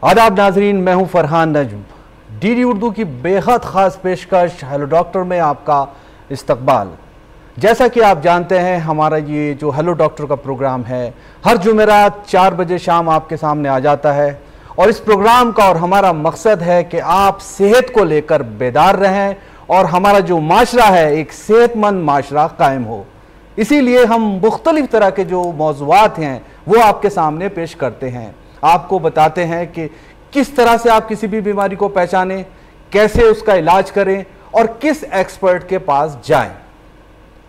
आदाब नाजरीन, मैं हूं फरहान नजम। डीडी उर्दू की बेहद ख़ास पेशकश हेलो डॉक्टर में आपका इस्तकबाल। जैसा कि आप जानते हैं, हमारा ये जो हेलो डॉक्टर का प्रोग्राम है हर जुमेरात 4 बजे शाम आपके सामने आ जाता है और इस प्रोग्राम का और हमारा मकसद है कि आप सेहत को लेकर बेदार रहें और हमारा जो माशरा है एक सेहतमंद माशरा कायम हो। इसीलिए हम मुख्तलिफ तरह के जो मौज़ूआत हैं वो आपके सामने पेश करते हैं, आपको बताते हैं कि किस तरह से आप किसी भी बीमारी को पहचानें, कैसे उसका इलाज करें और किस एक्सपर्ट के पास जाएं।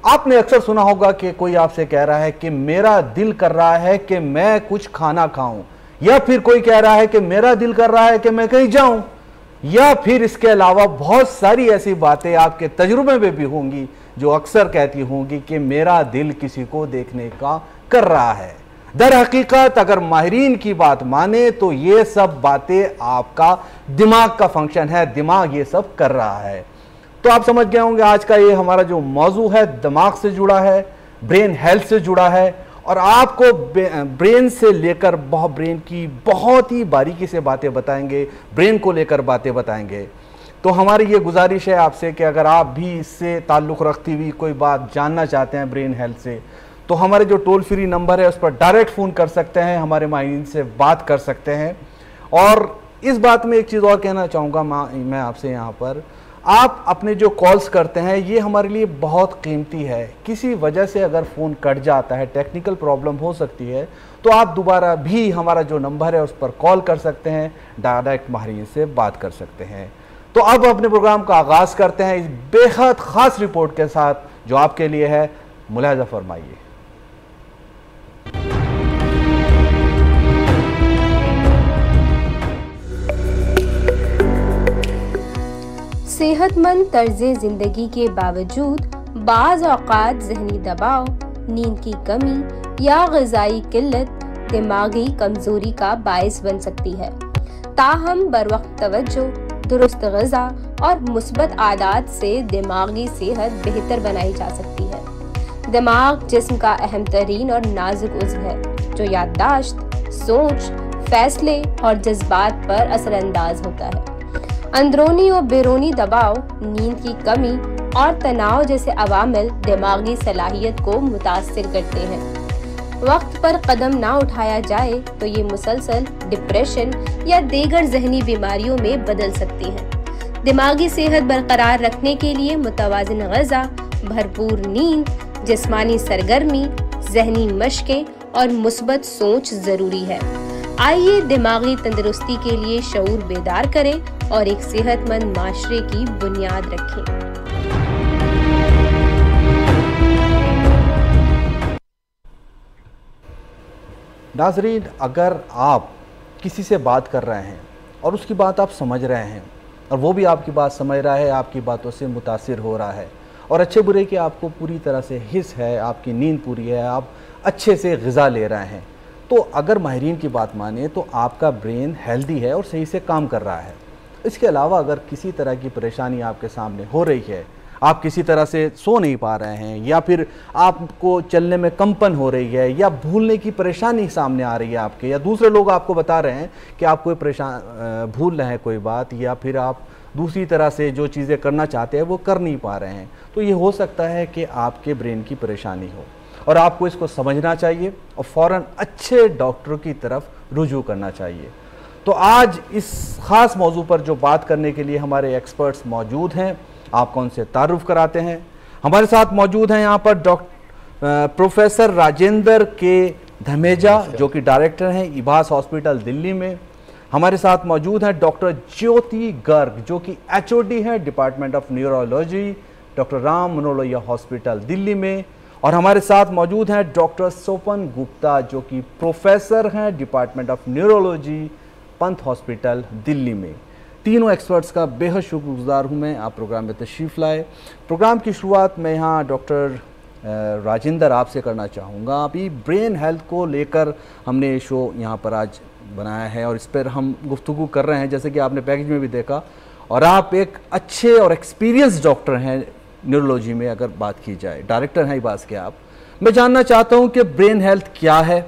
आपने अक्सर सुना होगा कि कोई आपसे कह रहा है कि मेरा दिल कर रहा है कि मैं कुछ खाना खाऊं, या फिर कोई कह रहा है कि मेरा दिल कर रहा है कि मैं कहीं जाऊं, या फिर इसके अलावा बहुत सारी ऐसी बातें आपके तजुर्बे में भी होंगी जो अक्सर कहती होंगी कि मेरा दिल किसी को देखने का कर रहा है। दर हकीकत अगर माहिरीन की बात माने तो ये सब बातें आपका दिमाग का फंक्शन है, दिमाग ये सब कर रहा है। तो आप समझ गए होंगे आज का ये हमारा जो मौजू है दिमाग से जुड़ा है, ब्रेन हेल्थ से जुड़ा है और आपको ब्रेन से लेकर ब्रेन की बहुत ही बारीकी से बातें बताएंगे, ब्रेन को लेकर बातें बताएंगे। तो हमारी ये गुजारिश है आपसे कि अगर आप भी इससे ताल्लुक़ रखती हुई कोई बात जानना चाहते हैं ब्रेन हेल्थ से, तो हमारे जो टोल फ्री नंबर है उस पर डायरेक्ट फ़ोन कर सकते हैं, हमारे माहिरीन से बात कर सकते हैं। और इस बात में एक चीज़ और कहना चाहूँगा मैं आपसे, यहाँ पर आप अपने जो कॉल्स करते हैं ये हमारे लिए बहुत कीमती है। किसी वजह से अगर फ़ोन कट जाता है, टेक्निकल प्रॉब्लम हो सकती है, तो आप दोबारा भी हमारा जो नंबर है उस पर कॉल कर सकते हैं, डायरेक्ट माहिरीन से बात कर सकते हैं। तो अब अपने प्रोग्राम का आगाज़ करते हैं इस बेहद ख़ास रिपोर्ट के साथ जो आपके लिए है, मुलाहिज़ा फरमाइए। सेहतमंद तर्ज़े ज़िंदगी के बावजूद बाज़ औक़ात ज़हनी दबाव, नींद की कमी या ग़िज़ाई किल्लत दिमागी कमज़ोरी का बाइस बन सकती है। ताहम बरवक्त तवज्जो, दुरुस्त ग़िज़ा और मुस्बत आदात से दिमागी सेहत बेहतर बनाई जा सकती है। दिमाग जिस्म का अहम तरीन और नाजुक उज़्व है जो याददाश्त, सोच, फ़ैसले और जज्बात पर असरअंदाज होता है। अंदरूनी और बैरूनी दबाव, नींद की कमी और तनाव जैसे अवामिल दिमागी सलाहियत को मुतासिर करते हैं। वक्त पर कदम ना उठाया जाए तो ये मुसलसल डिप्रेशन या दीगर जहनी बीमारियों में बदल सकती हैं। दिमागी सेहत बरकरार रखने के लिए मुतवाज़िन ग़िज़ा, भरपूर नींद, जिस्मानी सरगर्मी, जहनी मशक़ें और मुस्बत सोच ज़रूरी है। आइए दिमागी तंदुरुस्ती के लिए शऊर बेदार करें और एक सेहतमंद माशरे की बुनियाद रखें। नाज़रीन, अगर आप किसी से बात कर रहे हैं और उसकी बात आप समझ रहे हैं और वो भी आपकी बात समझ रहा है, आपकी बातों से मुतासिर हो रहा है और अच्छे बुरे की आपको पूरी तरह से हिस्स है, आपकी नींद पूरी है, आप अच्छे से ग़िज़ा ले रहे हैं, तो अगर माहिरीन की बात माने तो आपका ब्रेन हेल्दी है और सही से काम कर रहा है। इसके अलावा अगर किसी तरह की परेशानी आपके सामने हो रही है, आप किसी तरह से सो नहीं पा रहे हैं या फिर आपको चलने में कंपन हो रही है या भूलने की परेशानी सामने आ रही है आपके, या दूसरे लोग आपको बता रहे हैं कि आप कोई भूल रहे हैं कोई बात, या फिर आप दूसरी तरह से जो चीज़ें करना चाहते हैं वो कर नहीं पा रहे हैं, तो ये हो सकता है कि आपके ब्रेन की परेशानी हो और आपको इसको समझना चाहिए और फ़ौरन अच्छे डॉक्टर की तरफ रुजू करना चाहिए। तो आज इस ख़ास मौजू पर जो बात करने के लिए हमारे एक्सपर्ट्स मौजूद हैं, आपको उनसे तारुफ कराते हैं। हमारे साथ मौजूद हैं यहाँ पर प्रोफेसर राजेंद्र के धमेजा जो कि डायरेक्टर हैं इबास हॉस्पिटल दिल्ली में। हमारे साथ मौजूद हैं डॉक्टर ज्योति गर्ग जो कि HOD हैं department of neurology, doctor Ram Manoloya hospital Delhi में। और हमारे साथ मौजूद हैं डॉक्टर सोपन गुप्ता जो कि प्रोफेसर हैं department of neurology, Pant hospital Delhi में। तीनों एक्सपर्ट्स का बेहद शुक्रगुजार हूँ मैं, आप प्रोग्राम में तशरीफ़ लाए। प्रोग्राम की शुरुआत मैं यहाँ डॉक्टर राजेंद्र आपसे करना चाहूँगा। अभी ब्रेन हेल्थ को लेकर हमने शो यहाँ पर आज बनाया है और इस पर हम गुफ्तगू कर रहे हैं, जैसे कि आपने पैकेज में भी देखा, और आप एक अच्छे और एक्सपीरियंस डॉक्टर हैं न्यूरोलॉजी में अगर बात की जाए, डायरेक्टर हैं इबास के आप। मैं जानना चाहता हूं कि ब्रेन हेल्थ क्या है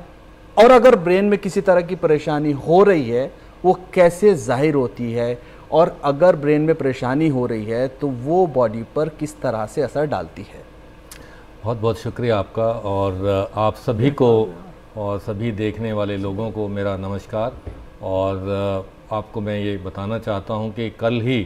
और अगर ब्रेन में किसी तरह की परेशानी हो रही है वो कैसे जाहिर होती है, और अगर ब्रेन में परेशानी हो रही है तो वो बॉडी पर किस तरह से असर डालती है? बहुत बहुत शुक्रिया आपका, और आप सभी को और सभी देखने वाले लोगों को मेरा नमस्कार। और आपको मैं ये बताना चाहता हूँ कि कल ही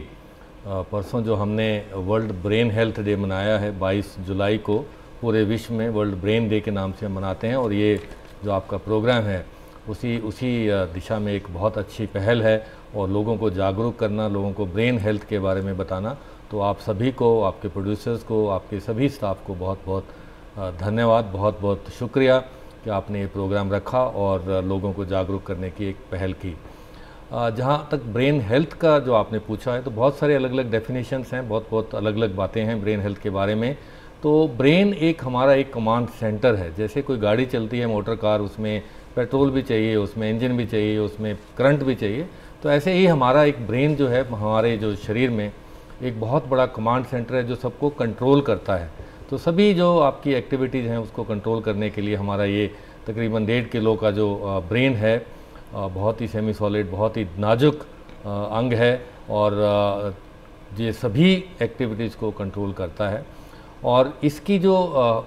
परसों जो हमने वर्ल्ड ब्रेन हेल्थ डे मनाया है 22 जुलाई को, पूरे विश्व में वर्ल्ड ब्रेन डे के नाम से हम मनाते हैं, और ये जो आपका प्रोग्राम है उसी दिशा में एक बहुत अच्छी पहल है, और लोगों को जागरूक करना, लोगों को ब्रेन हेल्थ के बारे में बताना। तो आप सभी को, आपके प्रोड्यूसर्स को, आपके सभी स्टाफ को बहुत बहुत धन्यवाद, बहुत बहुत शुक्रिया कि आपने ये प्रोग्राम रखा और लोगों को जागरूक करने की एक पहल की। जहाँ तक ब्रेन हेल्थ का जो आपने पूछा है, तो बहुत सारे अलग अलग डेफिनेशंस हैं, बहुत अलग अलग बातें हैं ब्रेन हेल्थ के बारे में। तो ब्रेन हमारा एक कमांड सेंटर है। जैसे कोई गाड़ी चलती है, मोटर कार, उसमें पेट्रोल भी चाहिए, उसमें इंजन भी चाहिए, उसमें करंट भी चाहिए, तो ऐसे ही हमारा एक ब्रेन जो है हमारे जो शरीर में एक बहुत बड़ा कमांड सेंटर है जो सबको कंट्रोल करता है। तो सभी जो आपकी एक्टिविटीज़ हैं उसको कंट्रोल करने के लिए हमारा ये तकरीबन 1.5 किलो का जो ब्रेन है, बहुत ही सेमी सॉलिड, बहुत ही नाजुक अंग है, और ये सभी एक्टिविटीज़ को कंट्रोल करता है। और इसकी जो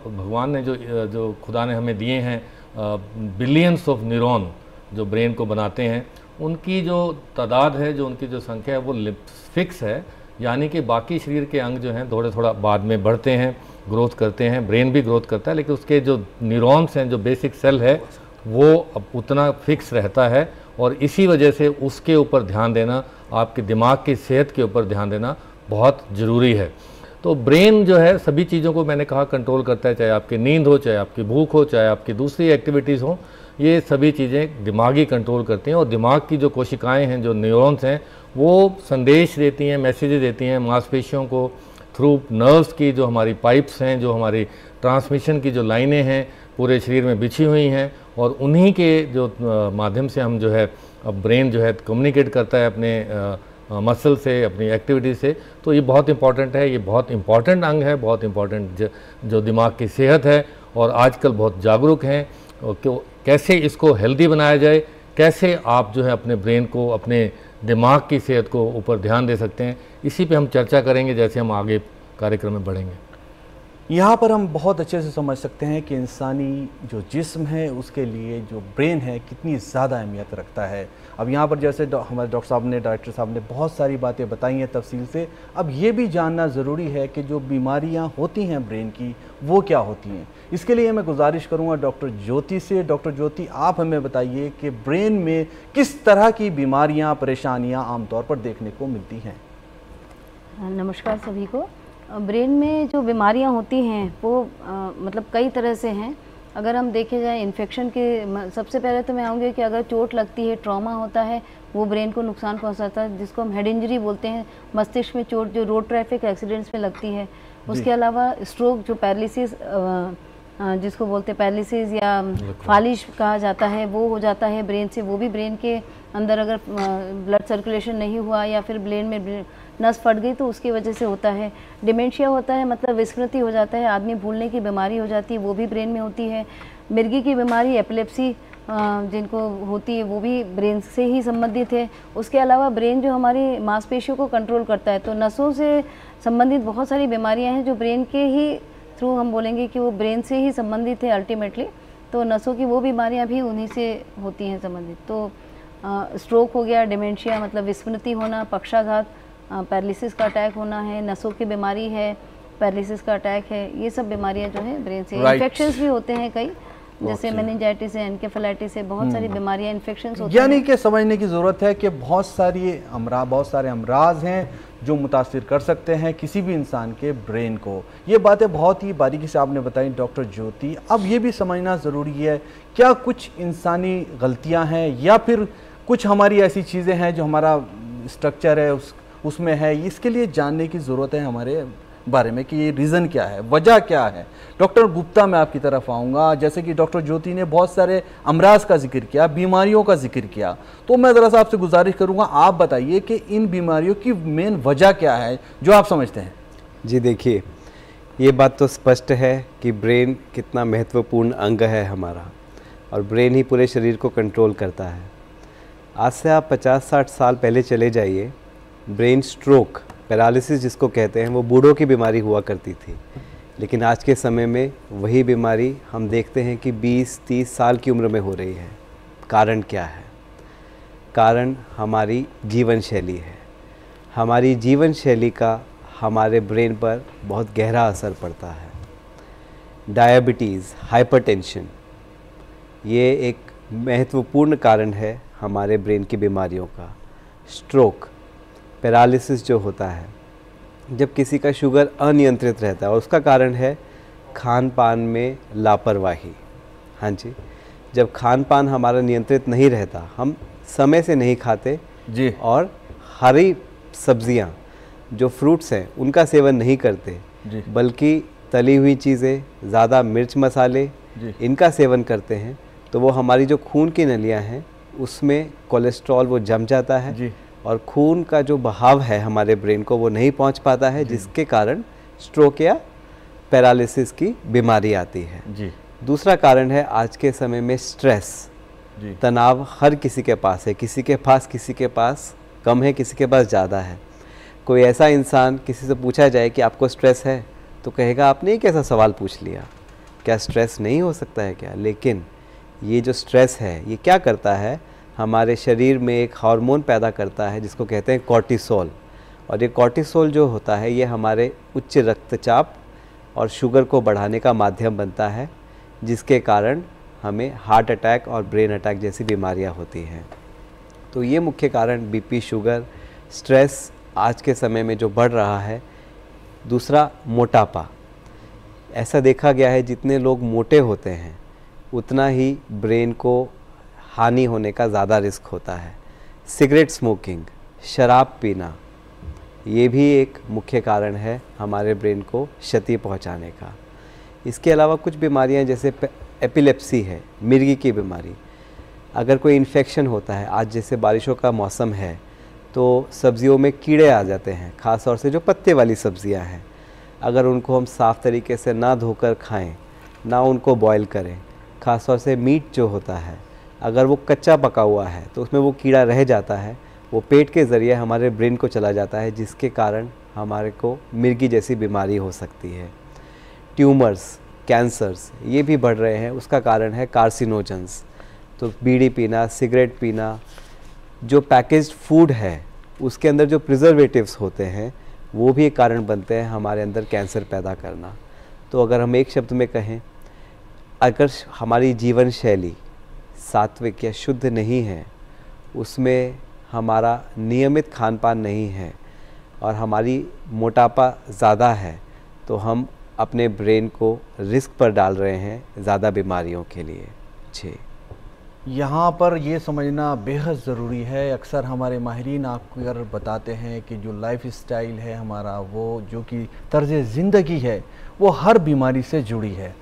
भगवान ने जो खुदा ने हमें दिए हैं बिलियंस ऑफ न्यूरॉन जो ब्रेन को बनाते हैं, उनकी जो तादाद है, जो उनकी जो संख्या है, वो फिक्स है। यानी कि बाकी शरीर के अंग जो हैं थोड़ा बाद में बढ़ते हैं, ग्रोथ करते हैं, ब्रेन भी ग्रोथ करता है, लेकिन उसके जो न्यूरॉन्स हैं, जो बेसिक सेल है, वो अब उतना फिक्स रहता है। और इसी वजह से उसके ऊपर ध्यान देना, आपके दिमाग की सेहत के ऊपर ध्यान देना बहुत ज़रूरी है। तो ब्रेन जो है सभी चीज़ों को मैंने कहा कंट्रोल करता है, चाहे आपकी नींद हो, चाहे आपकी भूख हो, चाहे आपकी दूसरी एक्टिविटीज़ हो, ये सभी चीज़ें दिमागी कंट्रोल करती हैं। और दिमाग की जो कोशिकाएं हैं, जो न्यूरॉन्स हैं, वो संदेश देती हैं, मैसेजेस देती हैं मांसपेशियों को थ्रू नर्व्स की जो हमारी पाइप्स हैं, जो हमारी ट्रांसमिशन की जो लाइनें हैं पूरे शरीर में बिछी हुई हैं, और उन्हीं के जो माध्यम से हम जो है अब ब्रेन जो है कम्युनिकेट करता है अपने मसल से, अपनी एक्टिविटी से। तो ये बहुत इंपॉर्टेंट है, ये बहुत इंपॉर्टेंट अंग है, बहुत इंपॉर्टेंट जो दिमाग की सेहत है। और आजकल बहुत जागरूक हैं कि कैसे इसको हेल्दी बनाया जाए, कैसे आप जो है अपने ब्रेन को, अपने दिमाग की सेहत को ऊपर ध्यान दे सकते हैं। इसी पे हम चर्चा करेंगे जैसे हम आगे कार्यक्रम में बढ़ेंगे। यहाँ पर हम बहुत अच्छे से समझ सकते हैं कि इंसानी जो जिस्म है उसके लिए जो ब्रेन है कितनी ज़्यादा अहमियत रखता है। अब यहाँ पर जैसे हमारे डॉक्टर साहब ने, डायरेक्टर साहब ने बहुत सारी बातें बताई हैं तफसील से। अब ये भी जानना ज़रूरी है कि जो बीमारियाँ होती हैं ब्रेन की वो क्या होती हैं। इसके लिए मैं गुजारिश करूँगा डॉक्टर ज्योति से। डॉक्टर ज्योति, आप हमें बताइए कि ब्रेन में किस तरह की बीमारियाँ, परेशानियाँ आमतौर पर देखने को मिलती हैं। नमस्कार सभी को। ब्रेन में जो बीमारियां होती हैं वो मतलब कई तरह से हैं। अगर हम देखे जाए इन्फेक्शन के, सबसे पहले तो मैं आऊँगी कि अगर चोट लगती है, ट्रॉमा होता है, वो ब्रेन को नुकसान पहुंचाता है, जिसको हम हेड इंजरी बोलते हैं। मस्तिष्क में चोट जो रोड ट्रैफिक एक्सीडेंट्स में लगती है। उसके अलावा स्ट्रोक, जो पैरालिसिस जिसको बोलते हैं पैरालिसिस या फालिश कहा जाता है, वो हो जाता है ब्रेन से। वो भी ब्रेन के अंदर अगर ब्लड सर्कुलेशन नहीं हुआ या फिर ब्रेन में नस फट गई तो उसकी वजह से होता है। डिमेंशिया होता है, मतलब विस्मृति हो जाता है, आदमी भूलने की बीमारी हो जाती है, वो भी ब्रेन में होती है। मिर्गी की बीमारी, एपिलेप्सी जिनको होती है, वो भी ब्रेन से ही संबंधित है। उसके अलावा ब्रेन जो हमारी मांसपेशियों को कंट्रोल करता है, तो नसों से संबंधित बहुत सारी बीमारियां हैं जो ब्रेन के ही थ्रू, हम बोलेंगे कि वो ब्रेन से ही संबंधित है अल्टीमेटली। तो नसों की वो बीमारियां भी उन्हीं से होती हैं संबंधित। तो स्ट्रोक हो गया, डिमेंशिया मतलब विस्मृति होना, पक्षाघात, पैरालिसिस का अटैक होना है, नसों की बीमारी है, पैरालिसिस का अटैक है, ये सब बीमारियां जो है ब्रेन से। इन्फेक्शंस भी होते हैं कई, जैसे मेनिंजाइटिस है, एनकेफेलाइटिस है, बहुत सारी बीमारियां, इन्फेक्शंस होते हैं। यानी कि समझने की ज़रूरत है कि बहुत सारे अमराज हैं जो मुतासिर कर सकते हैं किसी भी इंसान के ब्रेन को। ये बातें बहुत ही बारीकी से आपने बताई डॉक्टर ज्योति। अब ये भी समझना ज़रूरी है, क्या कुछ इंसानी गलतियां हैं या फिर कुछ हमारी ऐसी चीज़ें हैं जो हमारा स्ट्रक्चर है उसमें है। इसके लिए जानने की ज़रूरत है हमारे बारे में कि ये रीज़न क्या है, वजह क्या है। डॉक्टर गुप्ता, मैं आपकी तरफ आऊँगा। जैसे कि डॉक्टर ज्योति ने बहुत सारे अमराज का जिक्र किया, बीमारियों का जिक्र किया, तो मैं ज़रा सा आपसे गुजारिश करूँगा, आप बताइए कि इन बीमारियों की मेन वजह क्या है जो आप समझते हैं। जी देखिए, ये बात तो स्पष्ट है कि ब्रेन कितना महत्वपूर्ण अंग है हमारा, और ब्रेन ही पूरे शरीर को कंट्रोल करता है। आज से आप 50-60 साल पहले चले जाइए, ब्रेन स्ट्रोक, पैरालिसिस जिसको कहते हैं, वो बूढ़ों की बीमारी हुआ करती थी। लेकिन आज के समय में वही बीमारी हम देखते हैं कि 20-30 साल की उम्र में हो रही है। कारण क्या है? कारण हमारी जीवन शैली है। हमारी जीवन शैली का हमारे ब्रेन पर बहुत गहरा असर पड़ता है। डायबिटीज़, हाइपरटेंशन, ये एक महत्वपूर्ण कारण है हमारे ब्रेन की बीमारियों का। स्ट्रोक, पैरालिसिस जो होता है, जब किसी का शुगर अनियंत्रित रहता है, और उसका कारण है खान पान में लापरवाही। हाँ जी, जब खान पान हमारा नियंत्रित नहीं रहता, हम समय से नहीं खाते जी, और हरी सब्जियां, जो फ्रूट्स हैं, उनका सेवन नहीं करते जी, बल्कि तली हुई चीज़ें, ज़्यादा मिर्च मसाले, जी, इनका सेवन करते हैं, तो वो हमारी जो खून की नलियां हैं उसमें कोलेस्ट्रॉल वो जम जाता है जी, और खून का जो बहाव है हमारे ब्रेन को वो नहीं पहुंच पाता है, जिसके कारण स्ट्रोक या पैरालिसिस की बीमारी आती है। जी, दूसरा कारण है आज के समय में स्ट्रेस, जी, तनाव हर किसी के पास है, किसी के पास कम है, किसी के पास ज़्यादा है। कोई ऐसा इंसान, किसी से पूछा जाए कि आपको स्ट्रेस है, तो कहेगा आपने कैसा सवाल पूछ लिया, क्या स्ट्रेस नहीं हो सकता है क्या? लेकिन ये जो स्ट्रेस है ये क्या करता है, हमारे शरीर में एक हार्मोन पैदा करता है जिसको कहते हैं कॉर्टिसोल। और ये कॉर्टिसोल जो होता है ये हमारे उच्च रक्तचाप और शुगर को बढ़ाने का माध्यम बनता है, जिसके कारण हमें हार्ट अटैक और ब्रेन अटैक जैसी बीमारियां होती हैं। तो ये मुख्य कारण बीपी, शुगर, स्ट्रेस आज के समय में जो बढ़ रहा है। दूसरा, मोटापा। ऐसा देखा गया है जितने लोग मोटे होते हैं उतना ही ब्रेन को हानि होने का ज़्यादा रिस्क होता है। सिगरेट स्मोकिंग, शराब पीना, ये भी एक मुख्य कारण है हमारे ब्रेन को क्षति पहुंचाने का। इसके अलावा कुछ बीमारियां जैसे एपिलेप्सी है, मिर्गी की बीमारी, अगर कोई इन्फेक्शन होता है, आज जैसे बारिशों का मौसम है तो सब्जियों में कीड़े आ जाते हैं, ख़ास तौर से जो पत्ते वाली सब्जियां हैं, अगर उनको हम साफ़ तरीके से ना धोकर खाएं, ना उनको बॉईल करें, ख़ास तौर से मीट जो होता है, अगर वो कच्चा पका हुआ है तो उसमें वो कीड़ा रह जाता है, वो पेट के ज़रिए हमारे ब्रेन को चला जाता है, जिसके कारण हमारे को मिर्गी जैसी बीमारी हो सकती है। ट्यूमर्स, कैंसर्स, ये भी बढ़ रहे हैं, उसका कारण है कार्सिनोजेंस। तो बीड़ी पीना, सिगरेट पीना, जो पैकेज्ड फूड है उसके अंदर जो प्रिजर्वेटिव्स होते हैं वो भी एक कारण बनते हैं हमारे अंदर कैंसर पैदा करना। तो अगर हम एक शब्द में कहें, अगर हमारी जीवन शैली सात्विक या शुद्ध नहीं है, उसमें हमारा नियमित खान पान नहीं है और हमारी मोटापा ज़्यादा है, तो हम अपने ब्रेन को रिस्क पर डाल रहे हैं ज़्यादा बीमारियों के लिए। जी, यहाँ पर ये समझना बेहद ज़रूरी है। अक्सर हमारे माहिरीन आपको अगर बताते हैं कि जो लाइफ स्टाइल है हमारा, वो जो कि तर्ज ज़िंदगी है, वो हर बीमारी से जुड़ी है।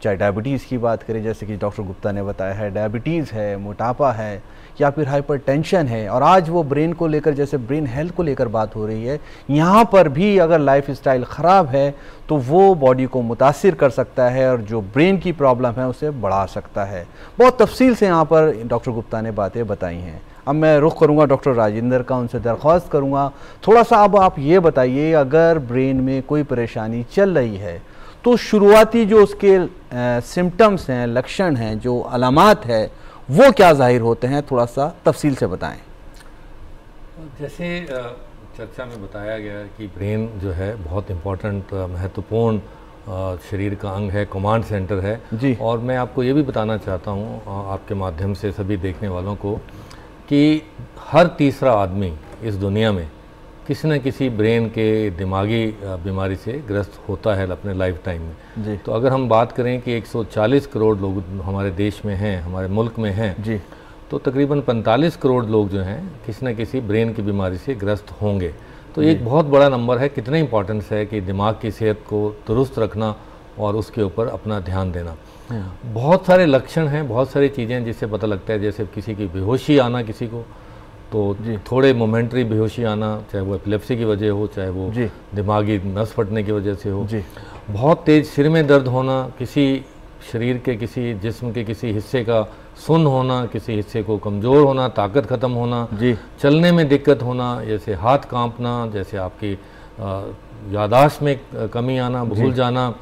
चाहे डायबिटीज़ की बात करें, जैसे कि डॉक्टर गुप्ता ने बताया है, डायबिटीज़ है, मोटापा है, या फिर हाइपरटेंशन है, और आज वो ब्रेन को लेकर, जैसे ब्रेन हेल्थ को लेकर बात हो रही है, यहाँ पर भी अगर लाइफ स्टाइल ख़राब है तो वो बॉडी को मुतासिर कर सकता है और जो ब्रेन की प्रॉब्लम है उसे बढ़ा सकता है। बहुत तफसील से यहाँ पर डॉक्टर गुप्ता ने बातें बताई हैं। अब मैं रुख करूँगा डॉक्टर राजेंद्र का, उनसे दरख्वास्त करूँगा थोड़ा सा अब आप ये बताइए, अगर ब्रेन में कोई परेशानी चल रही है तो शुरुआती जो उसके सिम्टम्स हैं, लक्षण हैं, जो अलामात है, वो क्या जाहिर होते हैं, थोड़ा सा तफसील से बताएं। जैसे चर्चा में बताया गया कि ब्रेन जो है बहुत इम्पोर्टेंट, महत्वपूर्ण शरीर का अंग है, कमांड सेंटर है जी। और मैं आपको ये भी बताना चाहता हूँ आपके माध्यम से सभी देखने वालों को कि हर तीसरा आदमी इस दुनिया में किसी न किसी ब्रेन के दिमागी बीमारी से ग्रस्त होता है अपने लाइफ टाइम में जी। तो अगर हम बात करें कि 140 करोड़ लोग हमारे देश में हैं, हमारे मुल्क में हैं जी, तो तकरीबन 45 करोड़ लोग जो हैं किसी न किसी ब्रेन की बीमारी से ग्रस्त होंगे। तो ये एक बहुत बड़ा नंबर है। कितना इंपॉर्टेंस है कि दिमाग की सेहत को दुरुस्त रखना और उसके ऊपर अपना ध्यान देना। बहुत सारे लक्षण हैं, बहुत सारी चीज़ें जिससे पता लगता है, जैसे किसी की बेहोशी आना, किसी को तो थोड़े मोमेंट्री बेहोशी आना, चाहे वो एपिलेप्सी की वजह हो, चाहे वो दिमागी नस फटने की वजह से हो, बहुत तेज़ सिर में दर्द होना, किसी शरीर के किसी जिस्म के किसी हिस्से का सुन्न होना, किसी हिस्से को कमज़ोर होना, ताकत ख़त्म होना, चलने में दिक्कत होना, जैसे हाथ कांपना, जैसे आपकी याददाश्त में कमी आना, भूल जाना,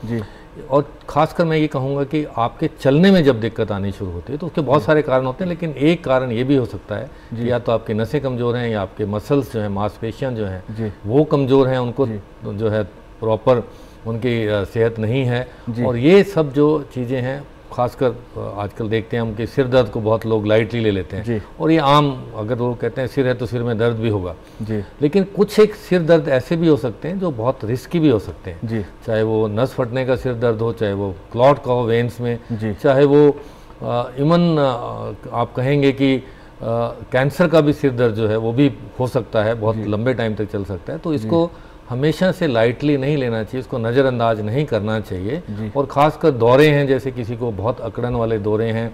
और ख़ासकर मैं ये कहूँगा कि आपके चलने में जब दिक्कत आनी शुरू होती है तो उसके बहुत सारे कारण होते हैं, लेकिन एक कारण ये भी हो सकता है कि या तो आपकी नसें कमज़ोर हैं या आपके मसल्स जो हैं, मांसपेशियाँ जो हैं वो कमज़ोर हैं, उनको जो है प्रॉपर उनकी सेहत नहीं है। और ये सब जो चीज़ें हैं, खासकर आजकल देखते हैं हम कि सिर दर्द को बहुत लोग लाइटली ले लेते हैं, और ये आम, अगर वो कहते हैं सिर है तो सिर में दर्द भी होगा, लेकिन कुछ एक सिर दर्द ऐसे भी हो सकते हैं जो बहुत रिस्की भी हो सकते हैं, चाहे वो नस फटने का सिर दर्द हो, चाहे वो क्लॉट का हो वेन्स में, चाहे वो इवन आप कहेंगे कि कैंसर का भी सिर दर्द जो है वो भी हो सकता है, बहुत लंबे टाइम तक चल सकता है। तो इसको हमेशा से लाइटली नहीं लेना चाहिए, इसको नज़रअंदाज नहीं करना चाहिए। और ख़ासकर दौरे हैं, जैसे किसी को बहुत अकड़न वाले दौरे हैं,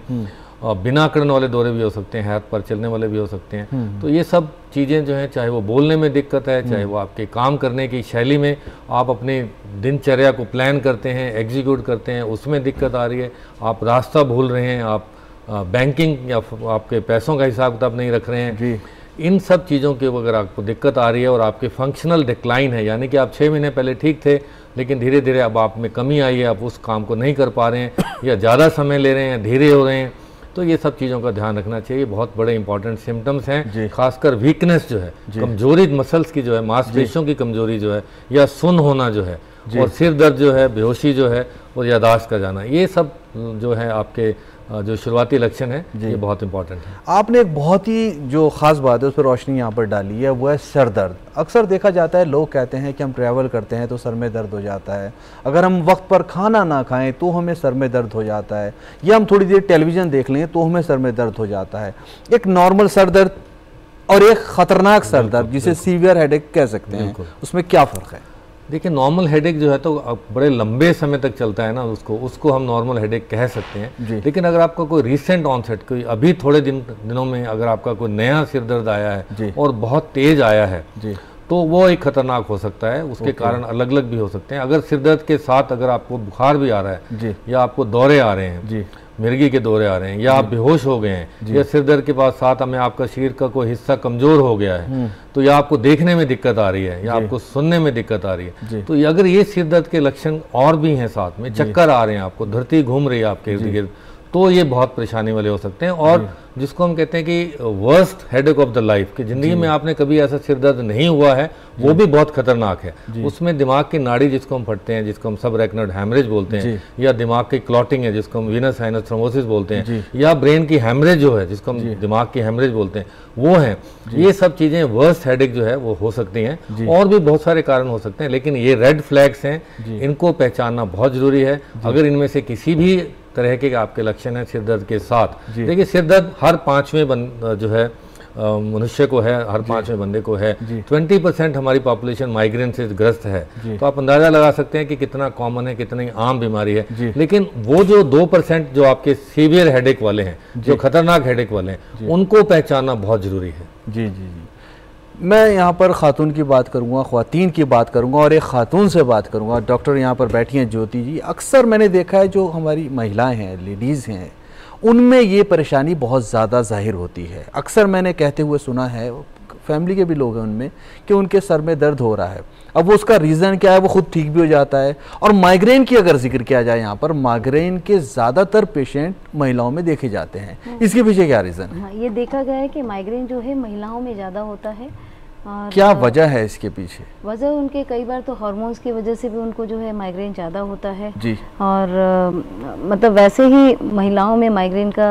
बिना अकड़न वाले दौरे भी हो सकते हैं, हाथ पर चलने वाले भी हो सकते हैं। तो ये सब चीज़ें जो हैं, चाहे वो बोलने में दिक्कत है, चाहे वो आपके काम करने की शैली में, आप अपनी दिनचर्या को प्लान करते हैं, एग्जीक्यूट करते हैं, उसमें दिक्कत आ रही है, आप रास्ता भूल रहे हैं, आप बैंकिंग या आपके पैसों का हिसाब किताब नहीं रख रहे हैं, इन सब चीज़ों की अगर आपको दिक्कत आ रही है और आपके फंक्शनल डिक्लाइन है, यानी कि आप 6 महीने पहले ठीक थे लेकिन धीरे धीरे अब आप में कमी आई है, आप उस काम को नहीं कर पा रहे हैं या ज़्यादा समय ले रहे हैं, धीरे हो रहे हैं, तो ये सब चीज़ों का ध्यान रखना चाहिए। बहुत बड़े इंपॉर्टेंट सिम्टम्स हैं, खासकर वीकनेस जो है, कमजोरी मसल्स की जो है, मांसपेशियों की कमजोरी जो है, या सुन्न होना जो है, और सिर दर्द जो है, बेहोशी जो है, और याददाश्त का जाना, ये सब जो है आपके जो शुरुआती लक्षण है, ये बहुत इंपॉर्टेंट है। आपने एक बहुत ही जो ख़ास बात है उस पर रोशनी यहाँ पर डाली है, वो है सर दर्द। अक्सर देखा जाता है, लोग कहते हैं कि हम ट्रैवल करते हैं तो सर में दर्द हो जाता है, अगर हम वक्त पर खाना ना खाएं तो हमें सर में दर्द हो जाता है, या हम थोड़ी देर टेलीविज़न देख लें तो हमें सर में दर्द हो जाता है। एक नॉर्मल सर दर्द और एक ख़तरनाक सर दर्द, जिसे सीवियर हेडेक कह सकते हैं, उसमें क्या फ़र्क है? देखिए, नॉर्मल हेडेक जो है तो बड़े लंबे समय तक चलता है ना, उसको हम नॉर्मल हेडेक कह सकते हैं। लेकिन अगर आपका कोई रीसेंट ऑनसेट, कोई अभी थोड़े दिनों में अगर आपका कोई नया सिर दर्द आया है और बहुत तेज आया है, तो वो एक खतरनाक हो सकता है। उसके कारण अलग अलग भी हो सकते हैं। अगर सिर दर्द के साथ अगर आपको बुखार भी आ रहा है, या आपको दौरे आ रहे हैं, मिर्गी के दौरे आ रहे हैं, या आप बेहोश हो गए हैं, या सिर दर्द के बाद साथ में आपका शरीर का कोई हिस्सा कमजोर हो गया है, तो या आपको देखने में दिक्कत आ रही है, या आपको सुनने में दिक्कत आ रही है, तो अगर ये सिर दर्द के लक्षण और भी हैं, साथ में चक्कर आ रहे हैं, आपको धरती घूम रही है आपके इर्द गिर्द, तो ये बहुत परेशानी वाले हो सकते हैं। और जिसको हम कहते हैं कि worst headache of the life, कि जिंदगी में आपने कभी ऐसा सिर दर्द नहीं हुआ है, वो भी बहुत खतरनाक है। उसमें दिमाग की नाड़ी जिसको हम फटते हैं, जिसको हम सब रेकनॉइड हैमरेज बोलते हैं, या दिमाग की क्लॉटिंग है जिसको हम वीनस साइनस थ्रोम्बोसिस बोलते हैं, या ब्रेन की हैमरेज जो है जिसको हम दिमाग की हैमरेज बोलते हैं, वो है। ये सब चीजें वर्स्ट हेडेक जो है वो हो सकती हैं, और भी बहुत सारे कारण हो सकते हैं, लेकिन ये रेड फ्लैग्स हैं, इनको पहचानना बहुत जरूरी है। अगर इनमें से किसी भी तरह के आपके लक्षण हैं सिर दर्द के साथ, देखिए सिर दर्द हर 5वें जो है मनुष्य को है, हर 5वें बंदे को है। 20% हमारी पॉपुलेशन माइग्रेन से ग्रस्त है, तो आप अंदाजा लगा सकते हैं कि कितना कॉमन है, कितनी आम बीमारी है। लेकिन वो जो 2% जो आपके सीवियर हेडेक वाले हैं, जो खतरनाक हेडेक वाले हैं, उनको पहचानना बहुत जरूरी है। जी जी जी। मैं यहाँ पर ख़ातून की बात करूँगा, ख़वातीन की बात करूँगा, और एक ख़ातून से बात करूँगा। डॉक्टर यहाँ पर बैठी हैं ज्योति जी। अक्सर मैंने देखा है जो हमारी महिलाएं हैं, लेडीज़ हैं, उनमें ये परेशानी बहुत ज़्यादा ज़ाहिर होती है। अक्सर मैंने कहते हुए सुना है, फैमिली के भी लोग हैं उनमें, कि उनके सर में दर्द हो रहा है। अब वो उसका रीज़न क्या है, वो खुद ठीक भी हो जाता है। और माइग्रेन की अगर जिक्र किया जाए यहाँ पर, माइग्रेन के ज़्यादातर पेशेंट महिलाओं में देखे जाते हैं। इसके पीछे क्या रीज़न है? हाँ, ये देखा गया है कि माइग्रेन जो है महिलाओं में ज़्यादा होता है। और क्या वजह है इसके पीछे? वजह उनके कई बार तो हार्मोन्स की वजह से भी उनको जो है माइग्रेन ज़्यादा होता है जी। और मतलब वैसे ही महिलाओं में माइग्रेन का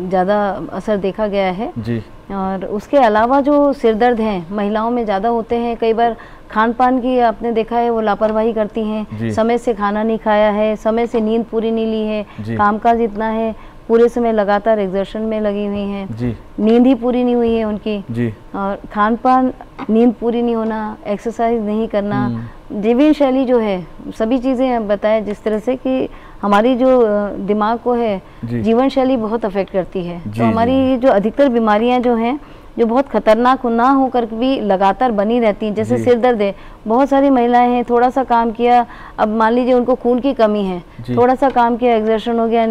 ज़्यादा असर देखा गया है जी। और उसके अलावा जो सिर दर्द हैं महिलाओं में ज़्यादा होते हैं। कई बार खान पान की आपने देखा है, वो लापरवाही करती हैं, समय से खाना नहीं खाया है, समय से नींद पूरी नहीं ली है, कामकाज इतना है, पूरे समय लगातार एक्सर्शन में लगी हुई हैं, नींद ही पूरी नहीं हुई है उनकी जी। और खान पान, नींद पूरी नहीं होना, एक्सरसाइज नहीं करना, जीवन शैली जो है, सभी चीज़ें बताएं जिस तरह से कि हमारी जो दिमाग को है जीवन शैली बहुत अफेक्ट करती है। तो हमारी जो अधिकतर बीमारियां जो हैं, जो बहुत खतरनाक ना होकर भी लगातार बनी रहती हैं, जैसे सिर दर्द है, बहुत सारी महिलाएं हैं, थोड़ा सा काम किया, अब मान लीजिए उनको खून की कमी है, थोड़ा सा काम किया, एक्सर्शन हो गया,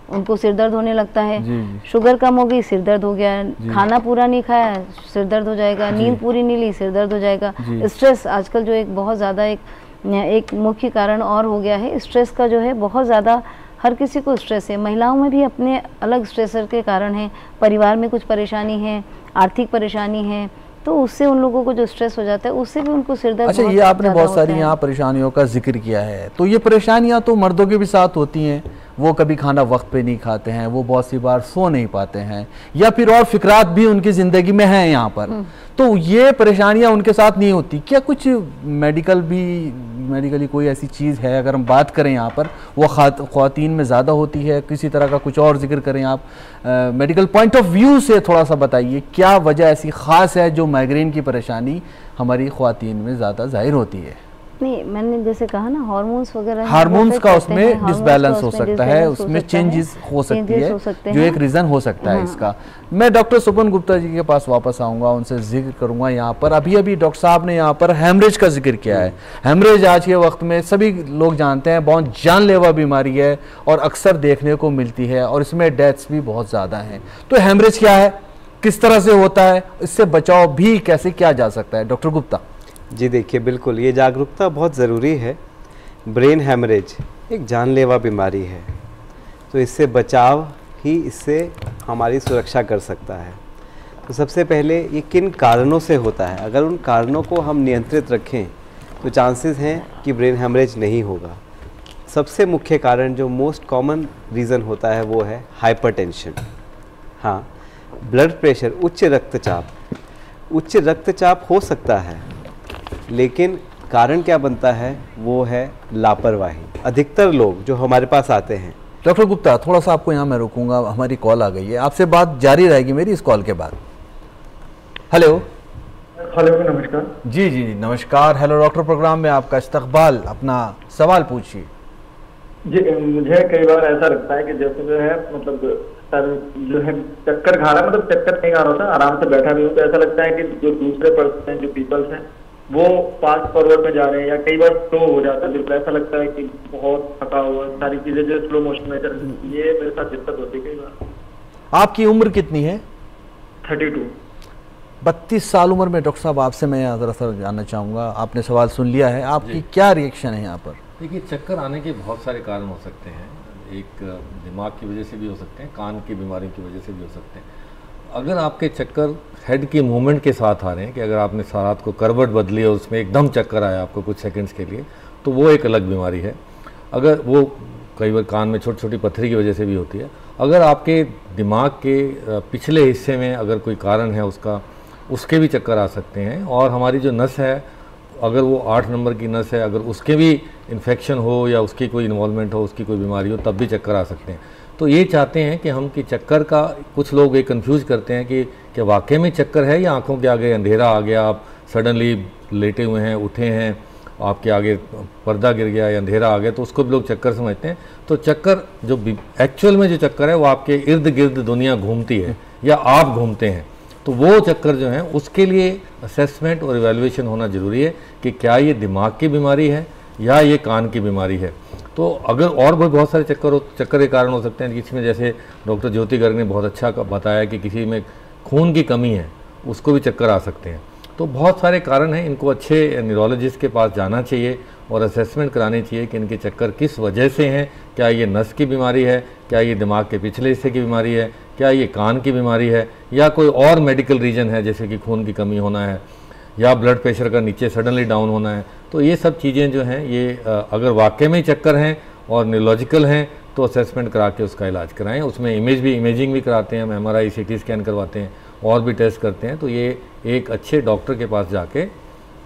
उनको सिर दर्द होने लगता है। जी। शुगर कम हो गई, सिर दर्द हो गया, खाना पूरा नहीं खाया, सिर दर्द हो जाएगा, नींद पूरी नहीं ली, सिर दर्द हो जाएगा। स्ट्रेस आजकल जो एक बहुत ज़्यादा एक मुख्य कारण और हो गया है, स्ट्रेस का जो है बहुत ज़्यादा हर किसी को स्ट्रेस है। महिलाओं में भी अपने अलग स्ट्रेसर के कारण हैं, परिवार में कुछ परेशानी है, आर्थिक परेशानी है, तो उससे उन लोगों को जो स्ट्रेस हो जाता है उससे भी उनको सिर दर्द। अच्छा, ये आपने बहुत सारी यहाँ परेशानियों का जिक्र किया है, तो ये परेशानियाँ तो मर्दों के भी साथ होती हैं। वो कभी खाना वक्त पे नहीं खाते हैं, वो बहुत सी बार सो नहीं पाते हैं, या फिर और फिक्रात भी उनकी ज़िंदगी में हैं यहाँ पर, तो ये परेशानियाँ उनके साथ नहीं होती क्या? कुछ मेडिकली कोई ऐसी चीज़ है, अगर हम बात करें यहाँ पर, वो ख़वातीन में ज़्यादा होती है, किसी तरह का कुछ और जिक्र करें आप मेडिकल पॉइंट ऑफ व्यू से, थोड़ा सा बताइए क्या वजह ऐसी ख़ास है जो माइग्रेन की परेशानी हमारी ख़वातीन में ज़्यादा जाहिर होती है? नहीं, मैंने जैसे कहा ना, हार्मोन्स वगैरह, हार्मोन्स का उसमें डिसबैलेंस हो सकता है, उसमें चेंजेस हो सकती है, जो एक रीज़न हो सकता है इसका। मैं डॉक्टर सुपन गुप्ता जी के पास वापस आऊँगा, उनसे जिक्र करूँगा यहाँ पर। अभी डॉक्टर साहब ने यहाँ पर हेमरेज का जिक्र किया है। हेमरेज आज के वक्त में सभी लोग जानते हैं बहुत जानलेवा बीमारी है और अक्सर देखने को मिलती है, और इसमें डेथ्स भी बहुत ज़्यादा हैं। तो हेमरेज क्या है, किस तरह से होता है, इससे बचाव भी कैसे किया जा सकता है, डॉक्टर गुप्ता? जी देखिए, बिल्कुल ये जागरूकता बहुत ज़रूरी है। ब्रेन हैमरेज एक जानलेवा बीमारी है, तो इससे बचाव ही इससे हमारी सुरक्षा कर सकता है। तो सबसे पहले ये किन कारणों से होता है, अगर उन कारणों को हम नियंत्रित रखें तो चांसेस हैं कि ब्रेन हैमरेज नहीं होगा। सबसे मुख्य कारण जो मोस्ट कॉमन रीज़न होता है वो है हाइपरटेंशन। हाँ, ब्लड प्रेशर, उच्च रक्तचाप हो सकता है, लेकिन कारण क्या बनता है वो है लापरवाही। अधिकतर लोग जो हमारे पास आते हैं। डॉक्टर गुप्ता, थोड़ा सा आपको यहाँ मैं रोकूंगा, हमारी कॉल आ गई है, आपसे बात जारी रहेगी मेरी इस कॉल के बाद। हेलो। हेलो, नमस्कार। जी जी नमस्कार, हेलो डॉक्टर प्रोग्राम में आपका इस्तकबाल, अपना सवाल पूछिए। जी, मुझे कई बार ऐसा लगता है कि जैसे जो है, मतलब सर जो है चक्कर खा रहा है, मतलब चक्कर नहीं खा रहा होता, आराम से बैठा भी हूँ, तो ऐसा लगता है कि जो दूसरे पर्सन हैं, जो पीपल्स हैं, वो फास्ट फॉरवर्ड में जा रहे हैं, या कई बार स्लो हो जाता है, बिल्कुल ऐसा लगता है कि बहुत थका हुआ, सारी चीजें जो स्लो मोशन में चल रही है। ये मेरे साथ दिक्कत होती है कई बार। आपकी उम्र कितनी है? 32। 32 साल उम्र में डॉक्टर साहब, आपसे मैं ज़रा सा जानना चाहूँगा, आपने सवाल सुन लिया है, आपकी क्या रिएक्शन है यहाँ पर? देखिए, चक्कर आने के बहुत सारे कारण हो सकते हैं। एक दिमाग की वजह से भी हो सकते हैं, कान की बीमारी की वजह से भी हो सकते हैं। अगर आपके चक्कर हेड की मूवमेंट के साथ आ रहे हैं, कि अगर आपने रात को करवट बदली और उसमें एकदम चक्कर आया आपको कुछ सेकंड्स के लिए, तो वो एक अलग बीमारी है। अगर वो कई बार कान में छोटी छोटी पत्थरी की वजह से भी होती है। अगर आपके दिमाग के पिछले हिस्से में अगर कोई कारण है उसके भी चक्कर आ सकते हैं। और हमारी जो नस है, अगर वो 8 नंबर की नस है, अगर उसके भी इन्फेक्शन हो या उसकी कोई इन्वॉल्वमेंट हो, उसकी कोई बीमारी हो, तब भी चक्कर आ सकते हैं। तो ये चाहते हैं कि हम कि चक्कर का, कुछ लोग ये कंफ्यूज करते हैं कि क्या वाकई में चक्कर है या आंखों के आगे अंधेरा आ गया, आप सडनली लेटे हुए हैं, उठे हैं, आपके आगे पर्दा गिर गया या अंधेरा आ गया, तो उसको भी लोग चक्कर समझते हैं। तो चक्कर जो एक्चुअल में जो चक्कर है वो आपके इर्द गिर्द दुनिया घूमती है या आप घूमते हैं। तो वो चक्कर जो है उसके लिए असेसमेंट और इवैल्यूएशन होना ज़रूरी है कि क्या ये दिमाग की बीमारी है या ये कान की बीमारी है। तो अगर और भी बहुत सारे चक्कर के कारण हो सकते हैं, इसमें जैसे डॉक्टर ज्योति गर्ग ने बहुत अच्छा बताया कि किसी में खून की कमी है, उसको भी चक्कर आ सकते हैं। तो बहुत सारे कारण हैं, इनको अच्छे न्यूरोलॉजिस्ट के पास जाना चाहिए और असेसमेंट करानी चाहिए कि इनके चक्कर किस वजह से हैं। क्या ये नस की बीमारी है, क्या ये दिमाग के पिछले हिस्से की बीमारी है, क्या ये कान की बीमारी है, या कोई और मेडिकल रीजन है जैसे कि खून की कमी होना है या ब्लड प्रेशर का नीचे सडनली डाउन होना है। तो ये सब चीज़ें जो हैं ये अगर वाकई में चक्कर हैं और न्यूरोलॉजिकल हैं तो असेसमेंट करा के उसका इलाज कराएं। उसमें इमेजिंग भी कराते हैं, हम MRI CT स्कैन करवाते हैं और भी टेस्ट करते हैं। तो ये एक अच्छे डॉक्टर के पास जाके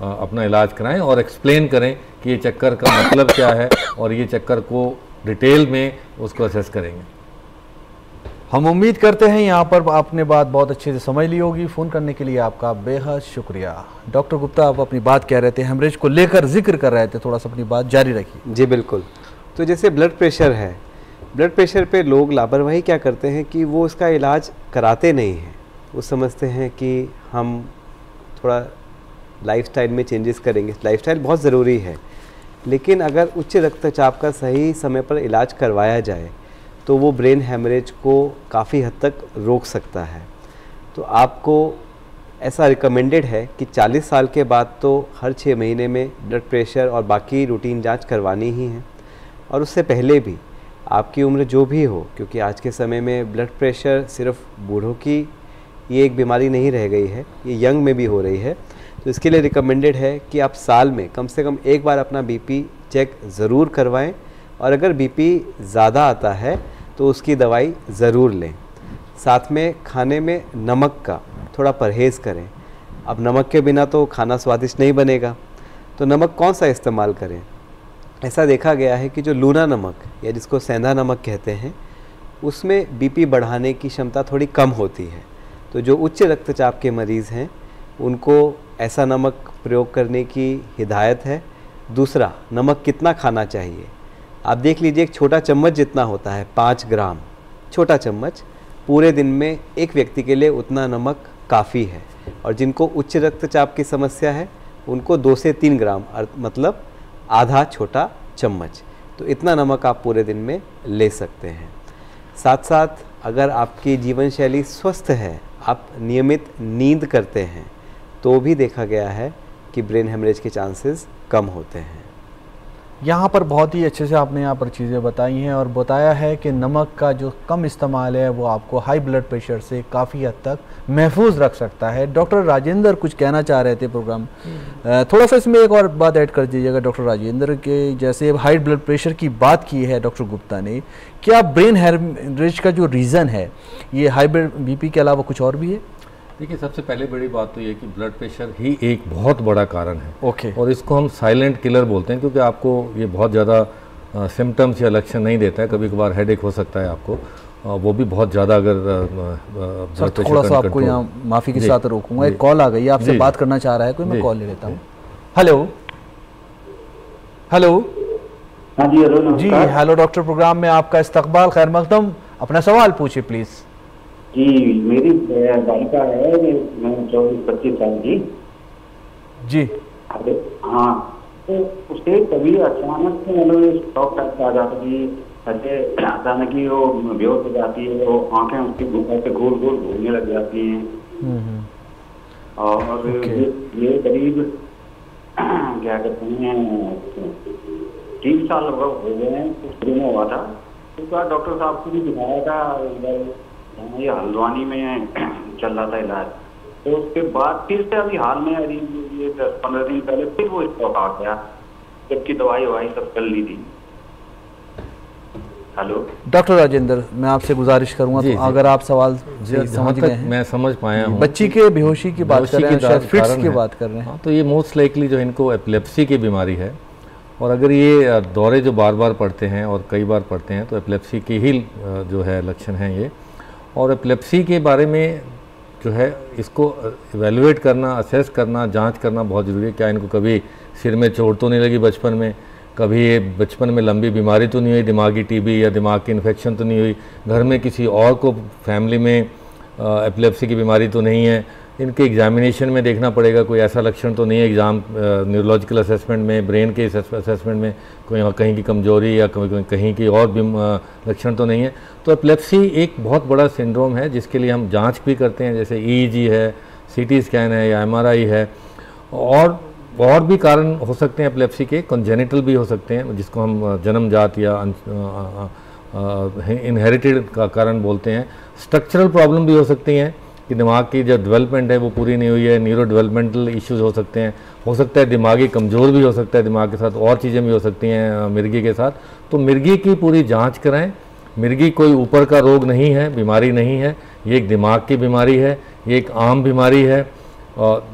अपना इलाज कराएं और एक्सप्लेन करें कि ये चक्कर का मतलब क्या है और ये चक्कर को डिटेल में उसको असेस करेंगे। हम उम्मीद करते हैं यहाँ पर आपने बात बहुत अच्छे से समझ ली होगी। फ़ोन करने के लिए आपका बेहद शुक्रिया। डॉक्टर गुप्ता, आप अपनी बात कह रहे थे, हेमरेज को लेकर जिक्र कर रहे थे, थोड़ा सा अपनी बात जारी रखिए। जी बिल्कुल। तो जैसे ब्लड प्रेशर है, ब्लड प्रेशर पे लोग लापरवाही क्या करते हैं कि वो इसका इलाज कराते नहीं हैं। वो समझते हैं कि हम थोड़ा लाइफस्टाइल में चेंजेस करेंगे। लाइफस्टाइल बहुत ज़रूरी है, लेकिन अगर उच्च रक्तचाप का सही समय पर इलाज करवाया जाए तो वो ब्रेन हेमरेज को काफ़ी हद तक रोक सकता है। तो आपको ऐसा रिकमेंडेड है कि 40 साल के बाद तो हर 6 महीने में ब्लड प्रेशर और बाकी रूटीन जांच करवानी ही है, और उससे पहले भी आपकी उम्र जो भी हो, क्योंकि आज के समय में ब्लड प्रेशर सिर्फ बूढ़ों की ये एक बीमारी नहीं रह गई है, ये यंग में भी हो रही है। तो इसके लिए रिकमेंडेड है कि आप साल में कम से कम एक बार अपना बीपी चेक ज़रूर करवाएं, और अगर बीपी ज़्यादा आता है तो उसकी दवाई ज़रूर लें। साथ में खाने में नमक का थोड़ा परहेज़ करें। अब नमक के बिना तो खाना स्वादिष्ट नहीं बनेगा, तो नमक कौन सा इस्तेमाल करें? ऐसा देखा गया है कि जो लूना नमक या जिसको सेंधा नमक कहते हैं, उसमें बीपी बढ़ाने की क्षमता थोड़ी कम होती है। तो जो उच्च रक्तचाप के मरीज़ हैं उनको ऐसा नमक प्रयोग करने की हिदायत है। दूसरा, नमक कितना खाना चाहिए? आप देख लीजिए, एक छोटा चम्मच जितना होता है 5 ग्राम, छोटा चम्मच, पूरे दिन में एक व्यक्ति के लिए उतना नमक काफ़ी है। और जिनको उच्च रक्तचाप की समस्या है उनको 2 से 3 ग्राम, मतलब आधा छोटा चम्मच, तो इतना नमक आप पूरे दिन में ले सकते हैं। साथ साथ अगर आपकी जीवन शैली स्वस्थ है, आप नियमित नींद करते हैं, तो भी देखा गया है कि ब्रेन हेमरेज के चांसेस कम होते हैं। यहाँ पर बहुत ही अच्छे से आपने यहाँ पर चीज़ें बताई हैं और बताया है कि नमक का जो कम इस्तेमाल है वो आपको हाई ब्लड प्रेशर से काफ़ी हद तक महफूज रख सकता है। डॉक्टर राजेंद्र कुछ कहना चाह रहे थे प्रोग्राम, थोड़ा सा इसमें एक और बात ऐड कर दीजिएगा डॉक्टर राजेंद्र के। जैसे हाई ब्लड प्रेशर की बात की है डॉक्टर गुप्ता ने, क्या ब्रेन हेमरेज का जो रीज़न है ये हाई बीपी के अलावा कुछ और भी है? देखिए, सबसे पहले बड़ी बात तो ये कि ब्लड प्रेशर ही एक बहुत बड़ा कारण है। ओके। और इसको हम साइलेंट किलर बोलते हैं, क्योंकि आपको ये बहुत ज़्यादा सिम्टम्स या लक्षण नहीं देता है। कभी कभार हेडेक हो सकता है आपको, वो भी बहुत ज़्यादा अगर सर थोड़ा सा आपको यहाँ माफ़ी के साथ रोकूंगा, एक कॉल आ गई है, आपसे बात करना चाह रहा है कोई, मैं कॉल ले लेता हूँ। Hello hello. हाँ जी, हेलो। जी हेलो डॉक्टर, प्रोग्राम में आपका इस्तकबाल, खैर मकदम। अपना सवाल पूछिए प्लीज़। जी, मेरी बालिका है, मैं 24-25 साल की। जी। हाँ, तो उसे कभी अचानक से मतलब शॉक टाइप का आ जाता है, ऐसे अचानक ही वो बेहोश हो जाती है, वो आंखें उसकी ऐसे गोल गोल घूमने लग जाती हैं। और ये करीब क्या कहते हैं 3 साल लगभग हो गए हैं। शुरू में हुआ था, उसके बाद डॉक्टर साहब को भी दिखाया था, ये हल्द्वानी में चल रहा था इलाज। तो उसके बाद फिर से अभी हाल में ये 10-15 दिन पहले फिर वो स्टॉक आ गया, जबकि दवाई सब चल ली थी। हेलो डॉक्टर राजेंद्र, मैं आपसे गुजारिश करूंगा तो अगर आप सवाल समझ गए हैं। मैं समझ पाया हूँ, बच्ची के बेहोशी की बात कर रहे हैं, शायद फिट्स की बात कर रहे हैं। तो ये मोस्ट लाइकली जो इनको एपिलेप्सी की बीमारी है, और अगर ये दौरे जो बार बार पड़ते हैं और कई बार पड़ते हैं तो एपिलेप्सी की ही जो है लक्षण हैं ये। और एपिलेप्सी के बारे में जो है इसको इवेलुएट करना, असेस करना, जांच करना बहुत ज़रूरी है। क्या इनको कभी सिर में चोट तो नहीं लगी बचपन में, कभी ये बचपन में लंबी बीमारी तो नहीं हुई, दिमागी टीबी या दिमाग की इन्फेक्शन तो नहीं हुई, घर में किसी और को फैमिली में एपिलेप्सी की बीमारी तो नहीं है। इनके एग्जामिनेशन में देखना पड़ेगा कोई ऐसा लक्षण तो नहीं है, एग्ज़ाम न्यूरोलॉजिकल असेसमेंट में, ब्रेन के असेसमेंट में कोई कहीं की कमजोरी या कहीं की और भी लक्षण तो नहीं है। तो एपिलेप्सी एक बहुत बड़ा सिंड्रोम है जिसके लिए हम जांच भी करते हैं, जैसे ईईजी है, सीटी स्कैन है या एमआरआई है। और भी कारण हो सकते हैं एपिलेप्सी के, कंजेनिटल भी हो सकते हैं जिसको हम जन्मजात या इनहेरिटेड का कारण बोलते हैं। स्ट्रक्चरल प्रॉब्लम भी हो सकती हैं कि दिमाग की जो डेवलपमेंट है वो पूरी नहीं हुई है, न्यूरो डेवलपमेंटल इश्यूज हो सकते हैं, हो सकता है दिमागी कमज़ोर भी हो सकता है, दिमाग के साथ और चीज़ें भी हो सकती हैं मिर्गी के साथ। तो मिर्गी की पूरी जांच कराएं। मिर्गी कोई ऊपर का रोग नहीं है, बीमारी नहीं है, ये एक दिमाग की बीमारी है, ये एक आम बीमारी है। और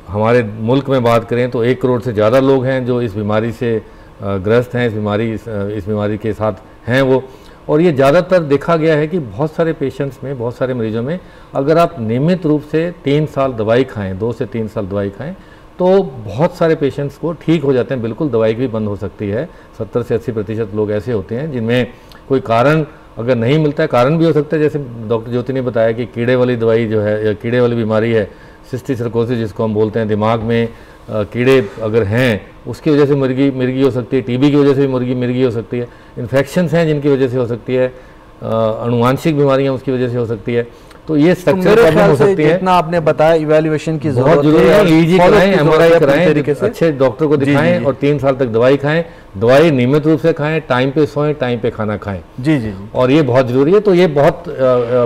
हमारे मुल्क में बात करें तो 1 करोड़ से ज़्यादा लोग हैं जो इस बीमारी से ग्रस्त हैं, इस बीमारी के साथ हैं वो। और ये ज़्यादातर देखा गया है कि बहुत सारे पेशेंट्स में, बहुत सारे मरीजों में अगर आप नियमित रूप से 3 साल दवाई खाएं, 2 से 3 साल दवाई खाएं, तो बहुत सारे पेशेंट्स को ठीक हो जाते हैं। बिल्कुल दवाई भी बंद हो सकती है। 70 से 80% लोग ऐसे होते हैं जिनमें कोई कारण अगर नहीं मिलता है, कारण भी हो सकता है जैसे डॉक्टर ज्योति ने बताया कि कीड़े वाली दवाई जो है या कीड़े वाली बीमारी है, सिस्टिक सर्कोसिस जिसको हम बोलते हैं, दिमाग में कीड़े अगर हैं उसकी वजह से मिर्गी हो सकती है, टीबी की वजह से भी मिर्गी हो सकती है, इन्फेक्शंस हैं जिनकी वजह से हो सकती है, अनुवांशिक बीमारियां उसकी वजह से हो सकती है। तो ये तो स्ट्रक्चर मेरे प्रॉब्लम ख्याल हो से सकती है। जितना आपने बताया इवैल्यूएशन की बहुत जरूरत जरूरी है, ईजी कराएं, एमआरआई कराएं, तरीके से अच्छे डॉक्टर को जी, दिखाएं जी। और 3 साल तक दवाई खाएं, दवाई नियमित रूप से खाएं, टाइम पे सोएं, टाइम पे खाना खाएं। जी जी जी। और ये बहुत जरूरी है। तो ये बहुत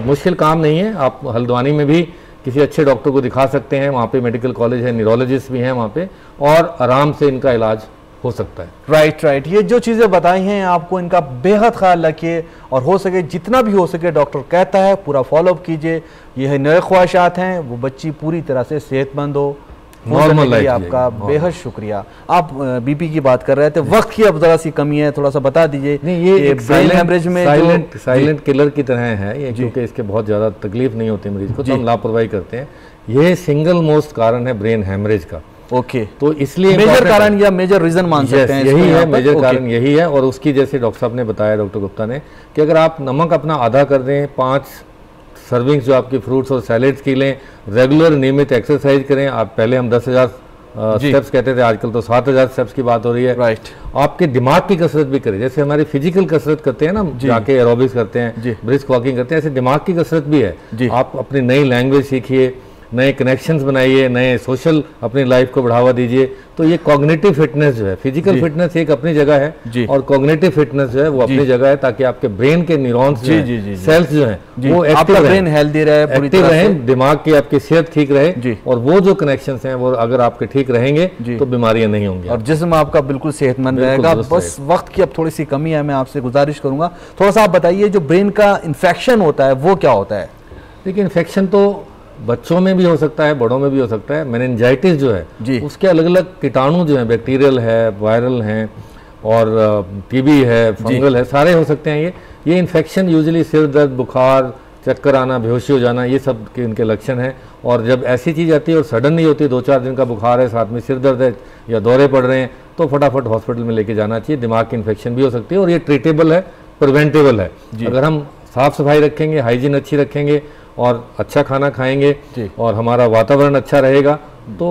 मुश्किल काम नहीं है। आप हल्द्वानी में भी किसी अच्छे डॉक्टर को दिखा सकते हैं, वहाँ पे मेडिकल कॉलेज है, न्यूरोलॉजिस्ट भी हैं वहाँ पे, और आराम से इनका इलाज हो सकता है। राइट राइट, ये जो चीज़ें बताई हैं आपको इनका बेहद ख्याल रखिए और हो सके जितना भी हो सके डॉक्टर कहता है पूरा फॉलोअप कीजिए। ये है नए ख्वाहिशात हैं, वो बच्ची पूरी तरह से सेहतमंद हो। नॉर्मल लाइफ आपका बेहद शुक्रिया। आप बीपी की बात कर रहे थे, वक्त की अब जरा सी कमी है, थोड़ा सा बता दीजिए। नहीं, ये ब्रेन हेमरेज में साइलेंट किलर की तरह है ये, क्योंकि इसके बहुत ज़्यादा तकलीफ नहीं होती मरीज को, तो हम लापरवाही करते हैं। ये सिंगल मोस्ट कारण है ब्रेन हेमरेज का। ओके, तो इसलिए मेजर कारण या मेजर रीजन मान सकते हैं यही है, मेजर कारण यही है। और उसकी जैसे डॉक्टर साहब ने बताया, डॉक्टर गुप्ता ने, कि अगर आप नमक अपना आधा कर दें, 5 सर्विंग्स जो आपकी फ्रूट्स और सैलेड्स की लें, रेगुलर नियमित एक्सरसाइज करें। आप पहले हम 10,000 स्टेप्स कहते थे, आजकल तो 7,000 स्टेप्स की बात हो रही है। राइट। आपके दिमाग की कसरत भी करें, जैसे हमारी फिजिकल कसरत करते हैं ना, जाके एरोबिक्स करते हैं, ब्रिस्क वॉकिंग करते हैं, ऐसे दिमाग की कसरत भी है। आप अपनी नई लैंग्वेज सीखिए, नए कनेक्शंस बनाइए, नए सोशल अपनी लाइफ को बढ़ावा दीजिए। तो ये कॉग्निटिव फिटनेस जो है, फिजिकल फिटनेस एक अपनी जगह है और कॉग्निटिव फिटनेस जो है वो अपनी जगह है, ताकि आपके ब्रेन के न्यूरॉन्स सेल्स जो हैं वो एक्टिव ब्रेन हेल्दी रहे, एक्टिव रहें, दिमाग की आपकी सेहत ठीक रहे, और वो जो कनेक्शंस हैं वो अगर आपके ठीक रहेंगे तो बीमारियां नहीं होंगी और जिस्म आपका बिल्कुल सेहतमंद रहेगा। बस वक्त की अब थोड़ी सी कमी है, मैं आपसे गुजारिश करूंगा थोड़ा सा आप बताइए, जो ब्रेन का इन्फेक्शन होता है वो क्या होता है? देखिए, इन्फेक्शन तो बच्चों में भी हो सकता है, बड़ों में भी हो सकता है। मेनिंजाइटिस जो है उसके अलग अलग कीटाणु जो हैं, बैक्टीरियल है, वायरल हैं, और टीबी है, फंगल है, सारे हो सकते हैं। ये इन्फेक्शन यूजुअली सिर दर्द, बुखार, चक्कर आना, बेहोशी हो जाना, ये सब के इनके लक्षण हैं। और जब ऐसी चीज़ आती है और सडन नहीं होती, 2-4 दिन का बुखार है, साथ में सिर दर्द है या दौरे पड़ रहे हैं, तो फटाफट हॉस्पिटल में लेके जाना चाहिए। दिमाग की इन्फेक्शन भी हो सकती है और ये ट्रीटेबल है, प्रिवेंटेबल है। अगर हम साफ सफाई रखेंगे, हाइजीन अच्छी रखेंगे और अच्छा खाना खाएंगे और हमारा वातावरण अच्छा रहेगा, तो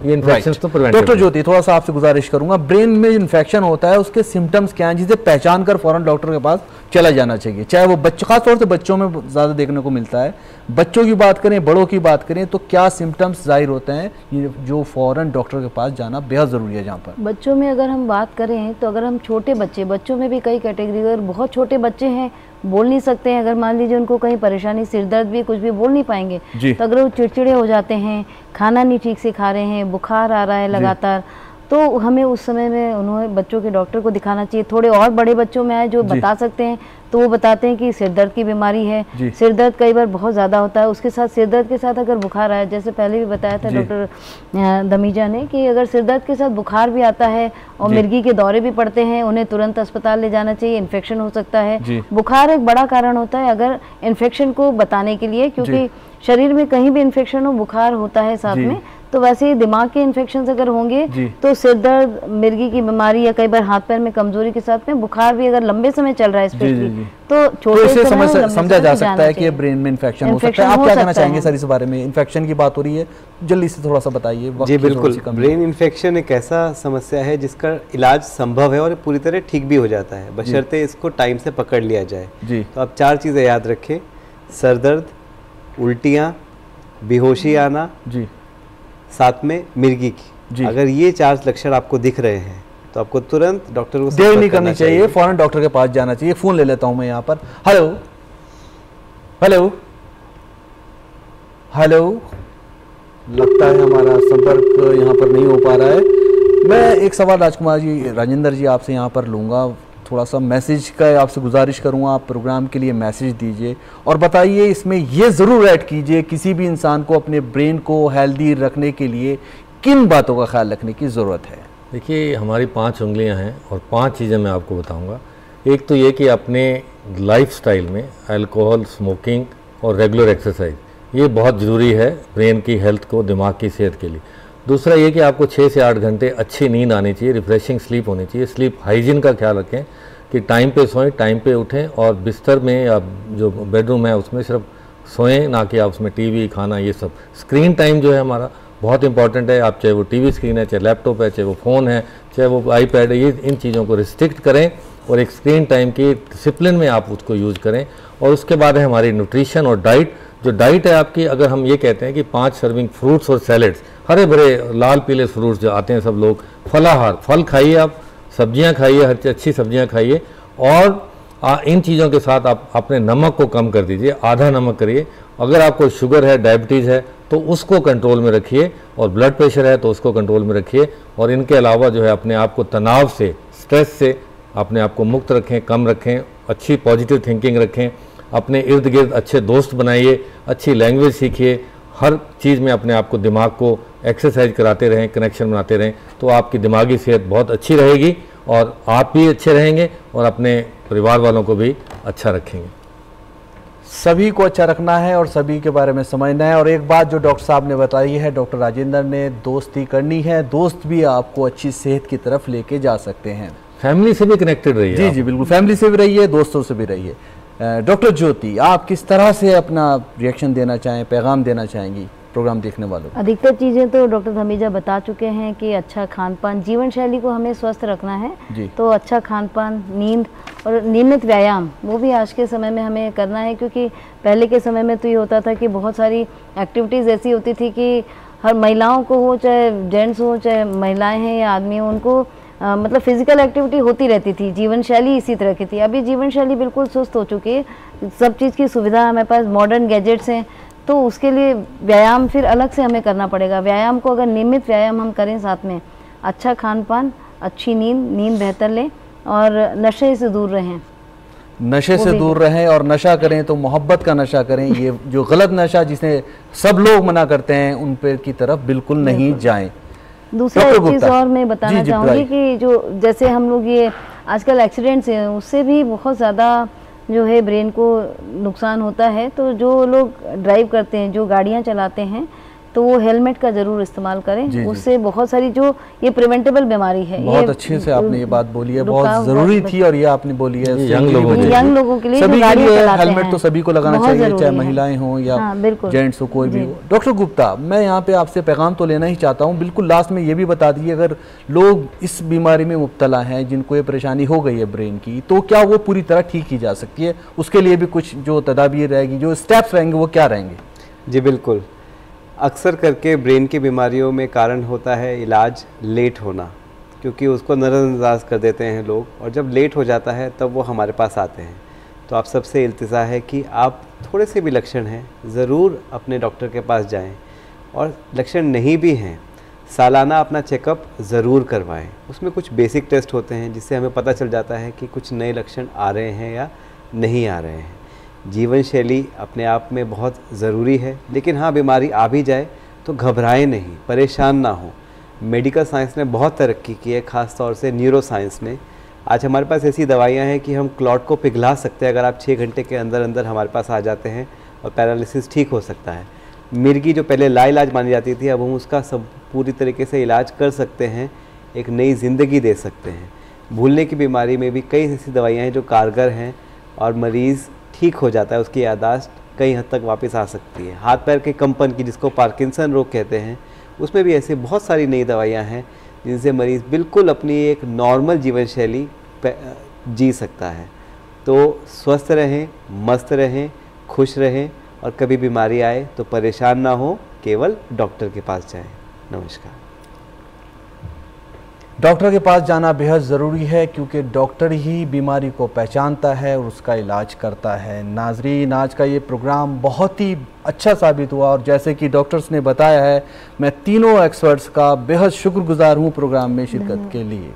ये इन्फेक्शंस तो प्रिवेंट। डॉक्टर ज्योति, थोड़ा सा आपसे गुजारिश करूंगा, ब्रेन में इन्फेक्शन होता है उसके सिम्टम्स क्या हैं जिसे पहचान कर फौरन डॉक्टर के पास चला जाना चाहिए? चाहे वो बच्चे, खासतौर से बच्चों में ज़्यादा देखने को मिलता है, बच्चों की बात करें, बड़ों की बात करें, तो क्या सिम्टम्स जाहिर होते हैं ये जो फौरन डॉक्टर के पास जाना बेहद ज़रूरी है? जहाँ पर बच्चों में अगर हम बात करें, तो अगर हम छोटे बच्चों में भी कई कैटेगरी, अगर बहुत छोटे बच्चे हैं, बोल नहीं सकते हैं, अगर मान लीजिए उनको कहीं परेशानी, सिर दर्द भी, कुछ भी बोल नहीं पाएंगे, तो अगर वो चिड़चिड़े हो जाते हैं, खाना नहीं ठीक से खा रहे हैं, बुखार आ रहा है लगातार, तो हमें उस समय में उन्होंने बच्चों के डॉक्टर को दिखाना चाहिए। थोड़े और बड़े बच्चों में आए जो बता सकते हैं, तो वो बताते हैं कि सिर दर्द की बीमारी है। सिर दर्द कई बार बहुत ज़्यादा होता है, उसके साथ सिर दर्द के साथ अगर बुखार आया, जैसे पहले भी बताया था डॉक्टर दमीजा ने, कि अगर सिर दर्द के साथ बुखार भी आता है और मिर्गी के दौरे भी पड़ते हैं, उन्हें तुरंत अस्पताल ले जाना चाहिए। इन्फेक्शन हो सकता है, बुखार एक बड़ा कारण होता है अगर इन्फेक्शन को बताने के लिए, क्योंकि शरीर में कहीं भी इन्फेक्शन हो, बुखार होता है साथ में। तो वैसे ही दिमाग के इन्फेक्शन अगर होंगे तो सिर दर्द, मिर्गी की बीमारी या कई बार हाथ पैर में कमजोरी के साथ में बुखार भी अगर लंबे समय चल रहा है स्पेशली, तो छोटे समय समझा जा सकता है कि ये ब्रेन में इन्फेक्शन हो सकता है। आप क्या कहना चाहेंगे सर इस बारे में? इन्फेक्शन की बात हो रही है, जल्दी से थोड़ा सा बताइए। जी बिल्कुल, ब्रेन इन्फेक्शन एक ऐसा समस्या है जिसका इलाज संभव है और पूरी तरह ठीक भी हो जाता है, बशर्ते इसको टाइम से पकड़ लिया जाए। तो आप 4 चीज़ें याद रखें: सर दर्द, उल्टियाँ, बेहोशी आना, साथ में मिर्गी की। अगर ये 4 लक्षण आपको दिख रहे हैं तो आपको तुरंत डॉक्टर को देर नहीं करनी चाहिए, फौरन डॉक्टर के पास जाना चाहिए। फोन ले लेता हूं मैं यहाँ पर। हेलो हेलो हेलो, लगता है हमारा संपर्क यहाँ पर नहीं हो पा रहा है। मैं एक सवाल राजकुमार जी, राजेंद्र जी, आपसे यहाँ पर लूँगा। थोड़ा सा मैसेज का आपसे गुजारिश करूँगा, आप प्रोग्राम के लिए मैसेज दीजिए और बताइए, इसमें ये ज़रूर ऐड कीजिए, किसी भी इंसान को अपने ब्रेन को हेल्दी रखने के लिए किन बातों का ख्याल रखने की ज़रूरत है? देखिए, हमारी 5 उंगलियां हैं और 5 चीज़ें मैं आपको बताऊंगा। एक तो ये कि अपने लाइफस्टाइल में अल्कोहल, स्मोकिंग और रेगुलर एक्सरसाइज, ये बहुत ज़रूरी है ब्रेन की हेल्थ को, दिमाग की सेहत के लिए। दूसरा ये कि आपको 6 से 8 घंटे अच्छी नींद आनी चाहिए, रिफ्रेशिंग स्लीप होनी चाहिए। स्लीप हाइजीन का ख्याल रखें कि टाइम पे सोएं, टाइम पे उठें और बिस्तर में या जो बेडरूम है उसमें सिर्फ सोएं, ना कि आप उसमें टीवी, खाना, ये सब। स्क्रीन टाइम जो है हमारा बहुत इंपॉर्टेंट है। आप चाहे वो टीवी स्क्रीन है, चाहे लैपटॉप है, चाहे वो फ़ोन है, चाहे वो आईपैड है, ये इन चीज़ों को रिस्ट्रिक्ट करें और एक स्क्रीन टाइम की डिसिप्लिन में आप उसको यूज़ करें। और उसके बाद है हमारी न्यूट्रिशन और डाइट। जो डाइट है आपकी, अगर हम ये कहते हैं कि 5 सर्विंग फ्रूट्स और सैलेड्स, हरे भरे लाल पीले फ्रूट्स जो आते हैं सब लोग, फलाहार, फल खाइए आप, सब्जियां खाइए, हर अच्छी सब्जियां खाइए, और इन चीज़ों के साथ आप अपने नमक को कम कर दीजिए, आधा नमक करिए। अगर आपको शुगर है, डायबिटीज़ है तो उसको कंट्रोल में रखिए, और ब्लड प्रेशर है तो उसको कंट्रोल में रखिए। और इनके अलावा जो है अपने आप को तनाव से, स्ट्रेस से अपने आप को मुक्त रखें, कम रखें, अच्छी पॉजिटिव थिंकिंग रखें, अपने इर्द गिर्द अच्छे दोस्त बनाइए, अच्छी लैंग्वेज सीखिए, हर चीज़ में अपने आप को, दिमाग को एक्सरसाइज कराते रहें, कनेक्शन बनाते रहें, तो आपकी दिमागी सेहत बहुत अच्छी रहेगी और आप भी अच्छे रहेंगे और अपने परिवार वालों को भी अच्छा रखेंगे। सभी को अच्छा रखना है और सभी के बारे में समझना है। और एक बात जो डॉक्टर साहब ने बताई है, डॉक्टर राजेंद्र ने, दोस्ती करनी है। दोस्त भी आपको अच्छी सेहत की तरफ लेके जा सकते हैं। फैमिली से भी कनेक्टेड रहिए। जी जी बिल्कुल, फैमिली से भी रहिए, दोस्तों से भी रहिए। डॉक्टर ज्योति, आप किस तरह से अपना रिएक्शन देना चाहें, पैगाम देना चाहेंगी प्रोग्राम देखने वालों को? अधिकतर चीज़ें तो डॉक्टर धमीजा बता चुके हैं कि अच्छा खान पान, जीवन शैली को हमें स्वस्थ रखना है जी। तो अच्छा खान पान, नींद और नियमित व्यायाम, वो भी आज के समय में हमें करना है। क्योंकि पहले के समय में तो ये होता था कि बहुत सारी एक्टिविटीज़ ऐसी होती थी कि हर महिलाओं को हो, चाहे जेंट्स हो, चाहे महिलाएं हैं या आदमी हो, उनको मतलब फिजिकल एक्टिविटी होती रहती थी। जीवन शैली इसी तरह की थी। अभी जीवन शैली बिल्कुल सुस्त हो चुकी है। सब चीज़ की सुविधा हमारे पास, मॉडर्न गैजेट्स हैं, तो उसके लिए व्यायाम फिर अलग से हमें करना पड़ेगा। व्यायाम को अगर नियमित व्यायाम हम करें, साथ में अच्छा खान पान, अच्छी नींद बेहतर लें और नशे से दूर रहें। नशे से दूर रहें और नशा करें तो मोहब्बत का नशा करें। ये जो गलत नशा जिसे सब लोग मना करते हैं, उन पे की तरफ बिल्कुल नहीं जाएं। दूसरा एक चीज़ और मैं बताना चाहूँगी कि जो जैसे हम लोग ये आजकल एक्सीडेंट्स हैं, उससे भी बहुत ज़्यादा जो है ब्रेन को नुकसान होता है। तो जो लोग ड्राइव करते हैं, जो गाड़ियाँ चलाते हैं, तो वो हेलमेट का ज़रूर इस्तेमाल करें। उससे बहुत सारी जो ये प्रिवेंटेबल बीमारी है, बहुत अच्छे से आपने ये बात बोली है, बहुत ज़रूरी थी और ये आपने बोली है। यंग लोगों के लिए सभी के लिए हेलमेट तो सभी को लगाना चाहिए, चाहे महिलाएं हों या जेंट्स हो, कोई भी हो। डॉक्टर गुप्ता, मैं यहाँ पे आपसे पैगाम तो लेना ही चाहता हूँ। बिल्कुल लास्ट में ये भी बता दीजिए, अगर लोग इस बीमारी में मुब्तला हैं, जिनको ये परेशानी हो गई है ब्रेन की, तो क्या वो पूरी तरह ठीक की जा सकती है? उसके लिए भी कुछ जो तदाबीर रहेगी, जो स्टेप्स रहेंगे, वो क्या रहेंगे? जी बिल्कुल, अक्सर करके ब्रेन की बीमारियों में कारण होता है इलाज लेट होना, क्योंकि उसको नज़रअंदाज कर देते हैं लोग, और जब लेट हो जाता है तब वो हमारे पास आते हैं। तो आप सबसे इल्तिजा है कि आप थोड़े से भी लक्षण हैं ज़रूर अपने डॉक्टर के पास जाएं, और लक्षण नहीं भी हैं सालाना अपना चेकअप ज़रूर करवाएं। उसमें कुछ बेसिक टेस्ट होते हैं जिससे हमें पता चल जाता है कि कुछ नए लक्षण आ रहे हैं या नहीं आ रहे हैं। जीवन शैली अपने आप में बहुत ज़रूरी है, लेकिन हाँ, बीमारी आ भी जाए तो घबराएं नहीं, परेशान ना हो। मेडिकल साइंस ने बहुत तरक्की की है, ख़ास तौर से न्यूरो साइंस ने। आज हमारे पास ऐसी दवाइयाँ हैं कि हम क्लॉट को पिघला सकते हैं। अगर आप 6 घंटे के अंदर अंदर हमारे पास आ जाते हैं और पैरालिसिस ठीक हो सकता है। मिर्गी जो पहले लाइलाज मानी जाती थी, अब हम उसका सब पूरी तरीके से इलाज कर सकते हैं, एक नई ज़िंदगी दे सकते हैं। भूलने की बीमारी में भी कई ऐसी दवाइयाँ हैं जो कारगर हैं और मरीज़ ठीक हो जाता है, उसकी याददाश्त कई हद तक वापस आ सकती है। हाथ पैर के कंपन की, जिसको पार्किंसन रोग कहते हैं, उसमें भी ऐसे बहुत सारी नई दवाइयाँ हैं जिनसे मरीज़ बिल्कुल अपनी एक नॉर्मल जीवन शैली जी सकता है। तो स्वस्थ रहें, मस्त रहें, खुश रहें, और कभी बीमारी आए तो परेशान ना हो, केवल डॉक्टर के पास जाएं। नमस्कार। डॉक्टर के पास जाना बेहद ज़रूरी है, क्योंकि डॉक्टर ही बीमारी को पहचानता है और उसका इलाज करता है। नाज़रीन, आज का ये प्रोग्राम बहुत ही अच्छा साबित हुआ, और जैसे कि डॉक्टर्स ने बताया है, मैं तीनों एक्सपर्ट्स का बेहद शुक्रगुजार हूँ प्रोग्राम में शिरकत के लिए।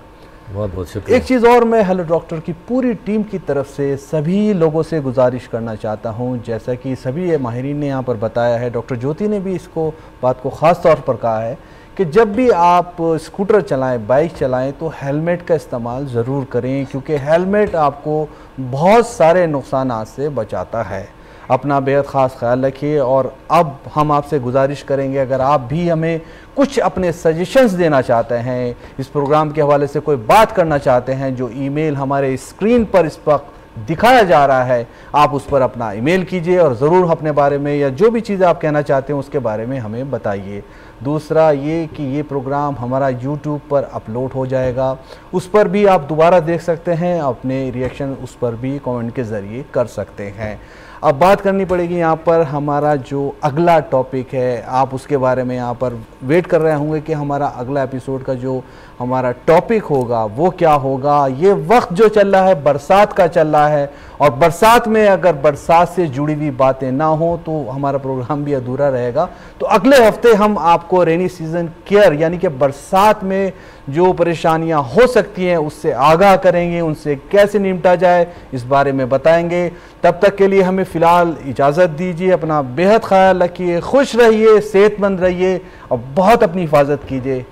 बहुत बहुत शुक्रिया। एक चीज़ और मैं हेलो डॉक्टर की पूरी टीम की तरफ से सभी लोगों से गुजारिश करना चाहता हूं, जैसा कि सभी माहिरीन ने यहाँ पर बताया है, डॉक्टर ज्योति ने भी इसको बात को ख़ास तौर पर कहा है कि जब भी आप स्कूटर चलाएं, बाइक चलाएं, तो हेलमेट का इस्तेमाल ज़रूर करें, क्योंकि हेलमेट आपको बहुत सारे नुकसानात से बचाता है। अपना बेहद ख़ास ख्याल रखिए। और अब हम आपसे गुजारिश करेंगे, अगर आप भी हमें कुछ अपने सजेशंस देना चाहते हैं, इस प्रोग्राम के हवाले से कोई बात करना चाहते हैं, जो ईमेल हमारे स्क्रीन पर इस वक्त दिखाया जा रहा है, आप उस पर अपना ईमेल कीजिए और ज़रूर अपने बारे में या जो भी चीज़ें आप कहना चाहते हैं उसके बारे में हमें बताइए। दूसरा ये कि ये प्रोग्राम हमारा यूट्यूब पर अपलोड हो जाएगा, उस पर भी आप दोबारा देख सकते हैं, अपने रिएक्शन उस पर भी कमेंट के ज़रिए कर सकते हैं। अब बात करनी पड़ेगी यहाँ पर हमारा जो अगला टॉपिक है, आप उसके बारे में यहाँ पर वेट कर रहे होंगे कि हमारा अगला एपिसोड का जो हमारा टॉपिक होगा वो क्या होगा। ये वक्त जो चल रहा है बरसात का चल रहा है, और बरसात में अगर बरसात से जुड़ी हुई बातें ना हो तो हमारा प्रोग्राम भी अधूरा रहेगा। तो अगले हफ्ते हम आपको रेनी सीजन केयर यानी कि बरसात में जो परेशानियां हो सकती हैं उससे आगाह करेंगे, उनसे कैसे निपटा जाए इस बारे में बताएंगे। तब तक के लिए हमें फ़िलहाल इजाज़त दीजिए, अपना बेहद ख्याल रखिए, खुश रहिए, सेहतमंद रहिए और बहुत अपनी हिफाजत कीजिए।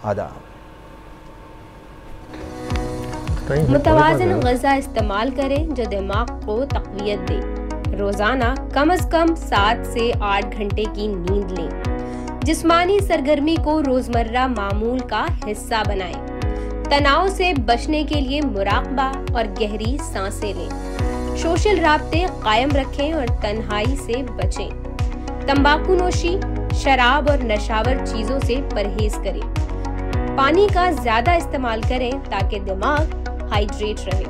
आदाब। मुतवाज़िन ग़िज़ा इस्तेमाल करें जो दिमाग को तक़वियत दे। रोज़ाना कम से कम 7 से 8 घंटे की नींद लें। जिस्मानी सरगर्मी को रोज़मर्रा मामूल का हिस्सा बनाएं। तनाव से बचने के लिए मुराक़बा और गहरी सांसें लें। सोशल राब्ते कायम रखें और तन्हाई से बचें। तंबाकू नोशी, शराब और नशावर चीज़ों से परहेज़ करें। पानी का ज़्यादा इस्तेमाल करें ताकि दिमाग हाइड्रेट रहे।